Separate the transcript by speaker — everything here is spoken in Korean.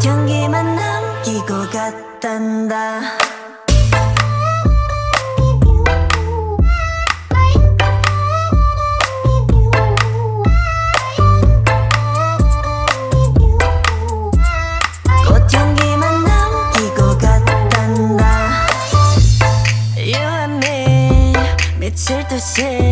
Speaker 1: 향기만 남기고 갔단다. 꽃향기만 남기고 갔단다. You and me 미칠 듯이